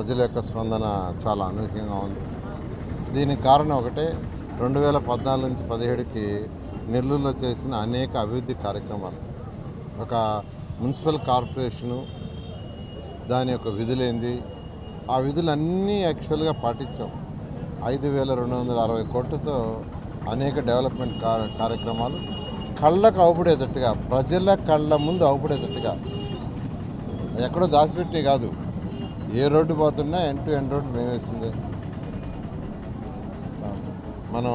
ప్రజల యొక్క స్పందన చాలా అనూహ్యంగా ఉంది. దీనికి కారణం ఒకటే, 2014 నుంచి 17కి నెల్లూరులో చేసిన అనేక అభివృద్ధి కార్యక్రమాలు. ఒక మున్సిపల్ కార్పొరేషను దాని యొక్క విధులేంది, ఆ విధులన్నీ యాక్చువల్గా పాటించాం. 5,260 కోట్లతో అనేక డెవలప్మెంట్ కార్యక్రమాలు కళ్ళకు అవుపడేటట్టుగా, ప్రజల కళ్ళ ముందు అవుపడేటట్టుగా, ఎక్కడో దాచిపెట్టి కాదు, ఏ రోడ్డు పోతున్నా ఎండ్ టు ఎండ్ రోడ్డు మేము వేసిందే. మనం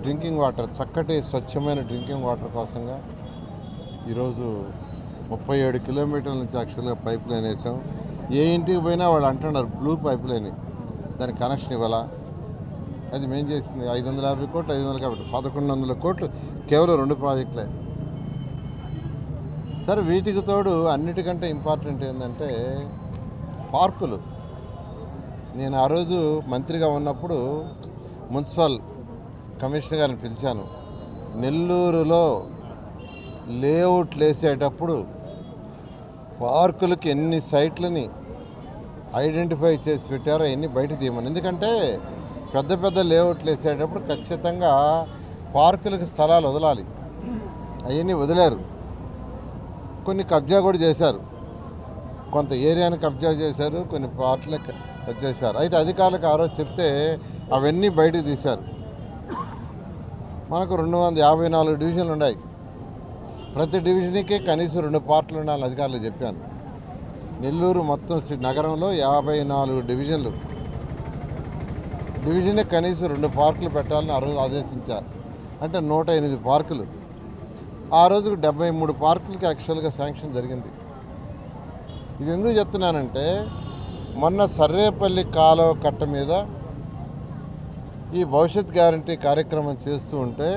డ్రింకింగ్ వాటర్, చక్కటి స్వచ్ఛమైన డ్రింకింగ్ వాటర్ కోసంగా ఈరోజు 37 కిలోమీటర్ల నుంచి యాక్చువల్గా పైప్ లైన్ వేసాం. ఏ ఇంటికి పోయినా వాళ్ళు అంటున్నారు బ్లూ పైప్ లైన్, దానికి కనెక్షన్ ఇవ్వాలా. అది మేము చేసింది 550 కోట్లు, 500 కాబట్టి 1,100 కోట్లు కేవలం 2 ప్రాజెక్టులే. సరే, వీటికి తోడు అన్నిటికంటే ఇంపార్టెంట్ ఏంటంటే పార్కులు. నేను ఆ రోజు మంత్రిగా ఉన్నప్పుడు మున్సిపల్ కమిషనర్ గారిని పిలిచాను. నెల్లూరులో లేఅవుట్లు వేసేటప్పుడు పార్కులకి ఎన్ని సైట్లని ఐడెంటిఫై చేసి పెట్టారో ఎన్ని బయట తీయమని. ఎందుకంటే పెద్ద పెద్ద లేఅవుట్లు వేసేటప్పుడు ఖచ్చితంగా పార్కులకు స్థలాలు వదలాలి. అవన్నీ వదిలేరు. కొన్ని కబ్జా కూడా చేశారు, కొంత ఏరియాని కబ్జా చేశారు, కొన్ని ప్లాట్లకు వచ్చేసారు. అయితే అధికారులకు ఆ రోజు చెప్తే అవన్నీ బయటకు తీశారు. మనకు 254 డివిజన్లు ఉన్నాయి. ప్రతి డివిజన్కి కనీసం 2 పార్కులు ఉండాలని అధికారులు చెప్పాను. నెల్లూరు మొత్తం నగరంలో 54 డివిజన్లు, డివిజన్కి కనీసం 2 పార్కులు పెట్టాలని ఆ రోజు ఆదేశించారు. అంటే 108 పార్కులు. ఆ రోజుకు 73 పార్కులకి యాక్చువల్గా శాంక్షన్ జరిగింది. ఇది ఎందుకు చెప్తున్నానంటే, మొన్న సర్రేపల్లి కాలువ కట్ట మీద ఈ భవిష్యత్ గ్యారంటీ కార్యక్రమం చేస్తూ ఉంటే